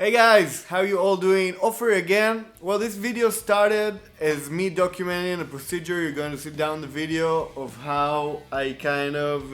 Hey guys, how you all doing? Ofer again. Well, this video started as me documenting a procedure. You're going to see down the video of how I kind of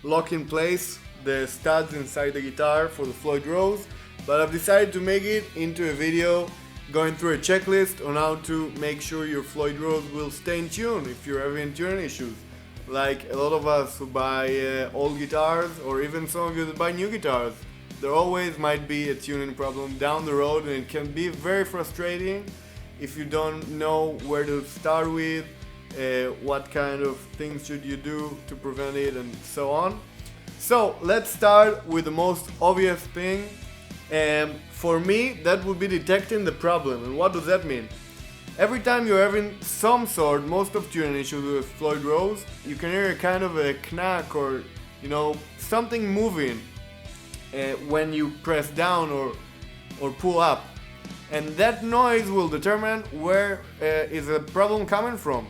lock in place the studs inside the guitar for the Floyd Rose, but I've decided to make it into a video going through a checklist on how to make sure your Floyd Rose will stay in tune if you're having tuning issues. Like a lot of us who buy old guitars, or even some of you that buy new guitars, there always might be a tuning problem down the road, and it can be very frustrating if you don't know where to start with, what kind of things should you do to prevent it, and so on. So let's start with the most obvious thing. For me, that would be detecting the problem. And what does that mean? Every time you're having some sort, most of tuning issues with Floyd Rose, you can hear a kind of a knack or, something moving when you press down or pull up. And that noise will determine where is the problem coming from.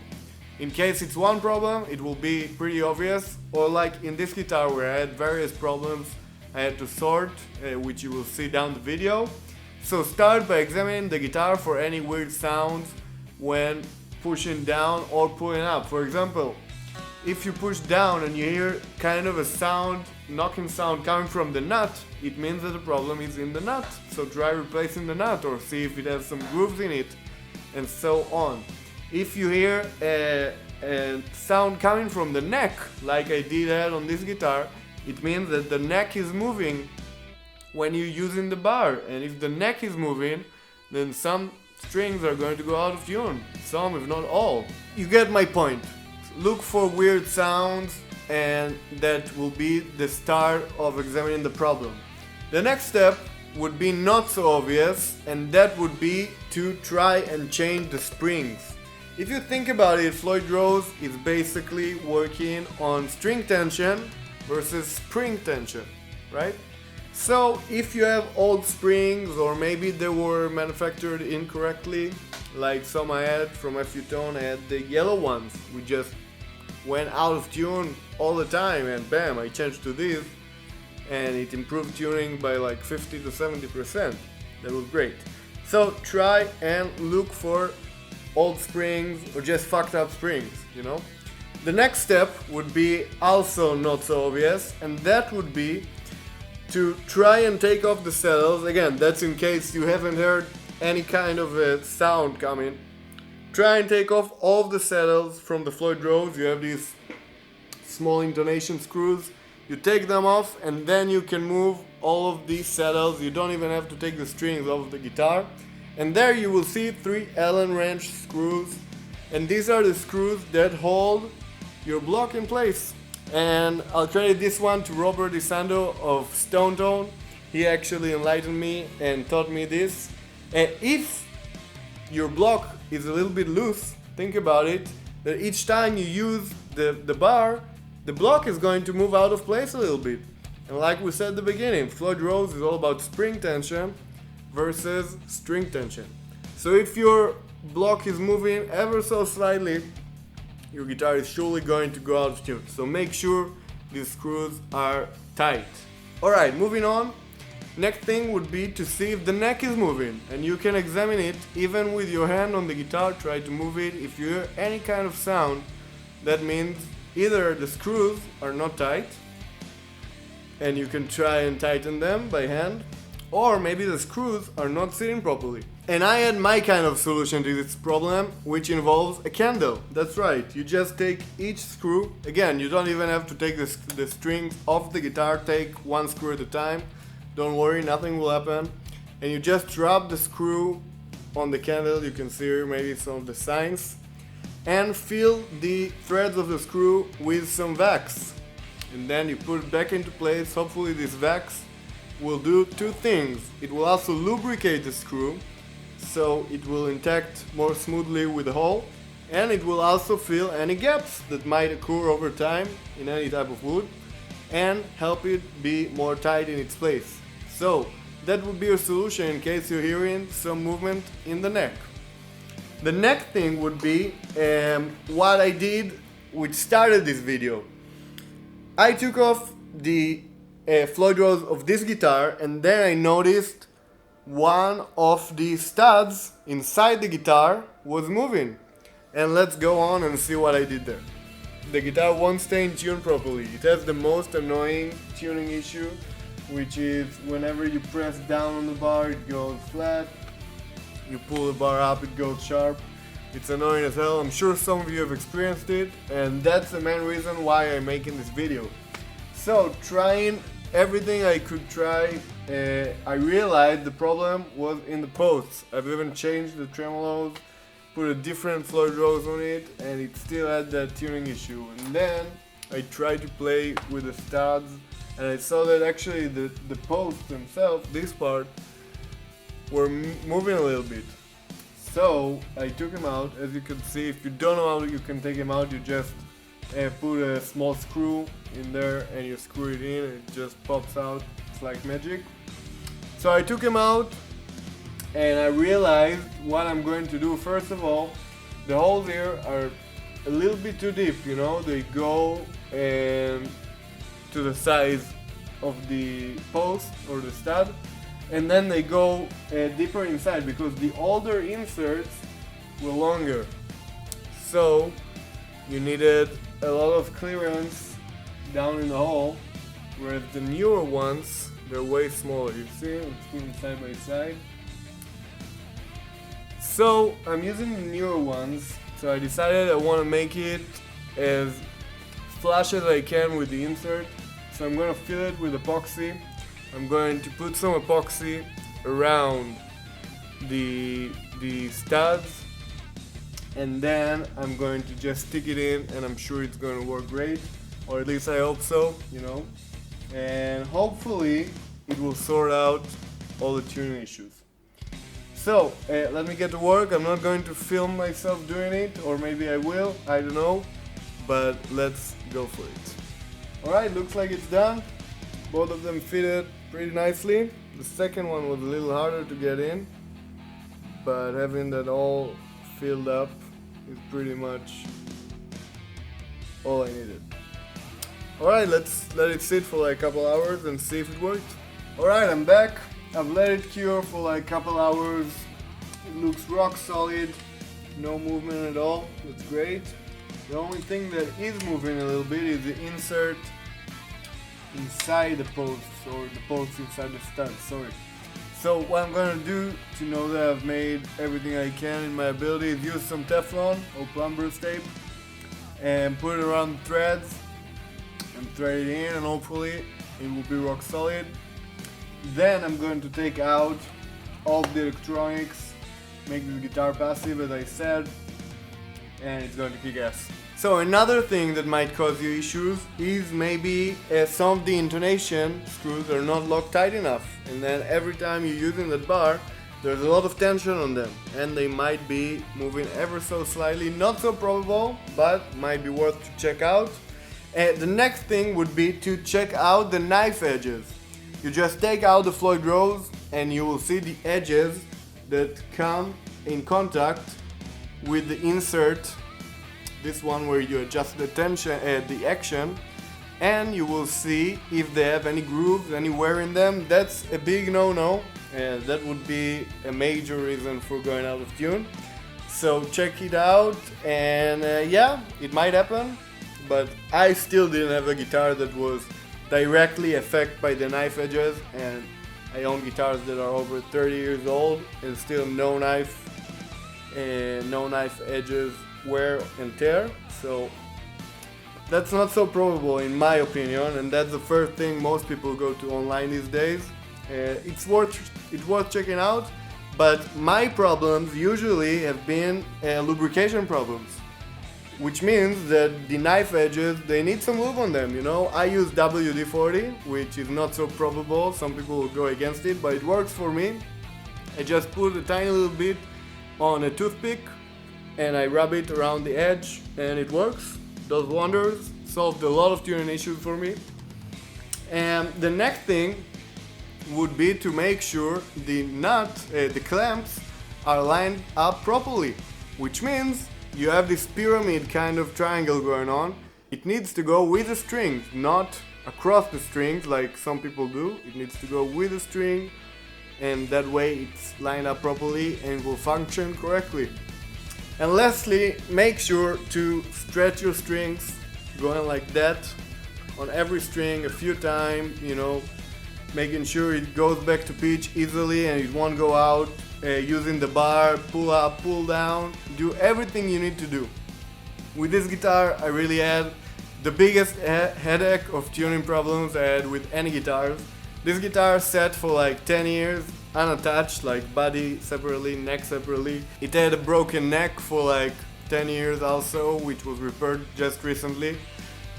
In case it's one problem, it will be pretty obvious, or like in this guitar where I had various problems I had to sort, which you will see down the video. So start by examining the guitar for any weird sounds when pushing down or pulling up. For example, if you push down and you hear kind of a sound, knocking sound coming from the nut, it means that the problem is in the nut. So try replacing the nut or see if it has some grooves in it, and so on. If you hear a sound coming from the neck, like I did that on this guitar, it means that the neck is moving when you're using the bar. And if the neck is moving, then some strings are going to go out of tune. Some, if not all. You get my point. Look for weird sounds, and that will be the start of examining the problem. The next step would be not so obvious, and that would be to try and change the springs. If you think about it, Floyd Rose is basically working on string tension versus spring tension, right? So if you have old springs, or maybe they were manufactured incorrectly, like some I had from Oferholan, I had the yellow ones, we just went out of tune all the time, and bam, I changed to this and it improved tuning by like 50 to 70%. That was great. So try and look for old springs or just fucked up springs, The next step would be also not so obvious, and that would be to try and take off the saddles. Again, that's in case you haven't heard any kind of a sound coming. Try and take off all of the saddles from the Floyd Rose. You have these small intonation screws. You take them off, and then you can move all of these saddles. You don't even have to take the strings off the guitar. And there you will see 3 Allen wrench screws. And these are the screws that hold your block in place. And I'll credit this one to Robert DeSando of Stone Tone. He actually enlightened me and taught me this. And if your block is a little bit loose, think about it, that each time you use the bar, the block is going to move out of place a little bit. And like we said at the beginning, Floyd Rose is all about spring tension versus string tension. So if your block is moving ever so slightly, your guitar is surely going to go out of tune. So make sure these screws are tight. Alright, moving on. Next thing would be to see if the neck is moving, and you can examine it even with your hand on the guitar. Try to move it. If you hear any kind of sound, that means either the screws are not tight, and you can try and tighten them by hand, or maybe the screws are not sitting properly. And I had my kind of solution to this problem, which involves a candle. That's right, you just take each screw. Again, you don't even have to take the strings off the guitar. Take one screw at a time. Don't worry, nothing will happen. And you just rub the screw on the candle. You can see here maybe some of the signs. And fill the threads of the screw with some wax. And then you put it back into place. Hopefully this wax will do 2 things. It will also lubricate the screw, so it will intact more smoothly with the hole. And it will also fill any gaps that might occur over time in any type of wood, and help it be more tight in its place. So that would be your solution in case you're hearing some movement in the neck. The next thing would be what I did, which started this video. I took off the Floyd Rose of this guitar, and then I noticed one of the studs inside the guitar was moving. And let's go on and see what I did there. The guitar won't stay in tune properly. It has the most annoying tuning issue, which is whenever you press down on the bar it goes flat, you pull the bar up it goes sharp. It's annoying as hell. I'm sure some of you have experienced it, and that's the main reason why I'm making this video. So, trying everything I could try, I realized the problem was in the posts. I've even changed the tremolos, put a different floydrose on it, and it still had that tuning issue. And then I tried to play with the studs, and I saw that actually the posts themselves, this part, were moving a little bit. So I took him out. As you can see, if you don't know how you can take him out, you just put a small screw in there and you screw it in and it just pops out. It's like magic. So I took him out and I realized what I'm going to do. First of all, the holes here are a little bit too deep, you know, they go to the size of the post or the stud, and then they go deeper inside because the older inserts were longer, so you needed a lot of clearance down in the hole, whereas the newer ones, they're way smaller. You see, let's put them side by side. So I'm using the newer ones, so I decided I want to make it as flush as I can with the insert. So I'm going to fill it with epoxy. I'm going to put some epoxy around the studs, and then I'm going to just stick it in, and I'm sure it's going to work great, or at least I hope so, you know, and hopefully it will sort out all the tuning issues. So let me get to work. I'm not going to film myself doing it, or maybe I will, I don't know, but let's go for it. Alright, looks like it's done. Both of them fitted pretty nicely. The second one was a little harder to get in, but having that all filled up is pretty much all I needed. Alright, let's let it sit for like a couple hours and see if it worked. Alright, I'm back. I've let it cure for like a couple hours. It looks rock solid, no movement at all. That's great. The only thing that is moving a little bit is the insert inside the posts, or the posts inside the studs, sorry. So what I'm going to do to know that I've made everything I can in my ability is use some Teflon or plumber's tape and put it around the threads and thread it in, and hopefully it will be rock solid. Then I'm going to take out all the electronics, make the guitar passive as I said, and it's going to kick ass. So another thing that might cause you issues is maybe some of the intonation screws are not locked tight enough, and then every time you're using that bar there's a lot of tension on them and they might be moving ever so slightly. Not so probable, but might be worth to check out. The next thing would be to check out the knife edges. You just take out the floydrose and you will see the edges that come in contact with the insert, this one where you adjust the tension, the action, and you will see if they have any grooves, any wear in them. That's a big no-no, that would be a major reason for going out of tune. So check it out, and yeah, it might happen, but I still didn't have a guitar that was directly affected by the knife edges, and I own guitars that are over 30 years old and still no knife edges wear and tear. So that's not so probable in my opinion, and that's the first thing most people go to online these days. It's worth checking out, but my problems usually have been lubrication problems, which means that the knife edges, they need some lube on them, you know. I use WD-40, which is not so probable. Some people will go against it, but it works for me. I just put a tiny little bit on a toothpick and I rub it around the edge and it works. Does wonders. Solved a lot of tuning issues for me. And the next thing would be to make sure the the clamps are lined up properly, which means you have this pyramid kind of triangle going on. It needs to go with the strings, not across the strings like some people do. It needs to go with the string and that way it's lined up properly and will function correctly. And lastly, make sure to stretch your strings, going like that on every string a few times, you know, making sure it goes back to pitch easily and it won't go out, using the bar, pull up, pull down, do everything you need to do. With this guitar I really had the biggest headache of tuning problems I had with any guitars. This guitar sat for like 10 years unattached, like body separately, neck separately. It had a broken neck for like 10 years also, which was repaired just recently.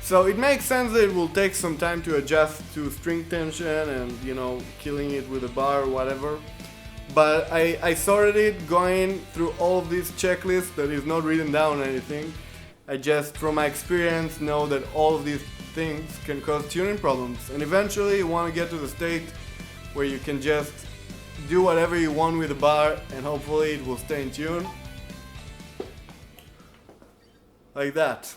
So it makes sense that it will take some time to adjust to string tension and, you know, killing it with a bar or whatever. But I sorted it going through all of these checklists that is not written down or anything. I just, from my experience, know that all of these things can cause tuning problems. And eventually you want to get to the state where you can just do whatever you want with the bar and hopefully it will stay in tune. Like that.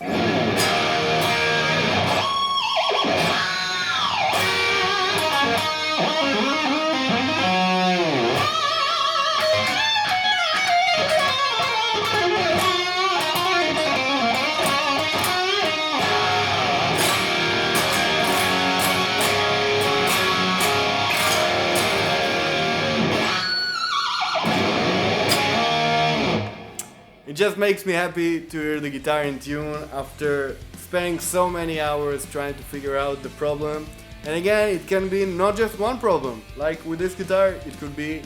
It just makes me happy to hear the guitar in tune after spending so many hours trying to figure out the problem. And again, it can be not just one problem. Like with this guitar, it could be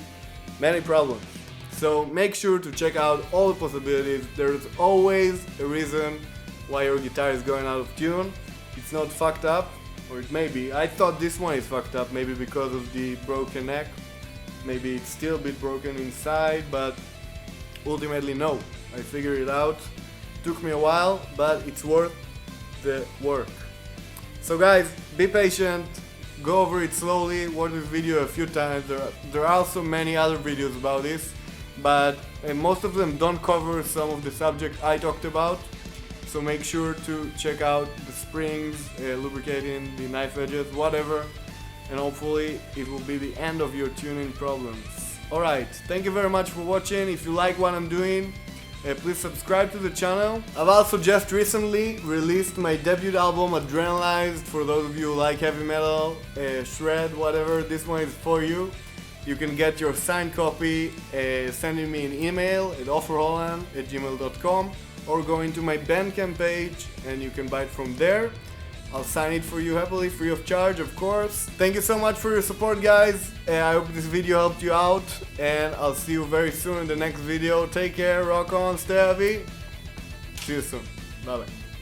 many problems. So make sure to check out all the possibilities. There's always a reason why your guitar is going out of tune. It's not fucked up, or it may be. I thought this one is fucked up, maybe because of the broken neck. Maybe it's still a bit broken inside, but ultimately no. I figured it out. Took me a while, but it's worth the work. So guys, be patient, go over it slowly, watch this video a few times. There are also many other videos about this, but most of them don't cover some of the subjects I talked about. So make sure to check out the springs, lubricating, the knife edges, whatever, and hopefully it will be the end of your tuning problems. Alright, thank you very much for watching. If you like what I'm doing, please subscribe to the channel. I've also just recently released my debut album Adrenalized. For those of you who like heavy metal, shred, whatever, this one is for you. You can get your signed copy sending me an email at Oferholan@gmail.com or go into my Bandcamp page and you can buy it from there. I'll sign it for you happily, free of charge, of course. Thank you so much for your support, guys. I hope this video helped you out, and I'll see you very soon in the next video. Take care, rock on, stay heavy. See you soon. Bye bye.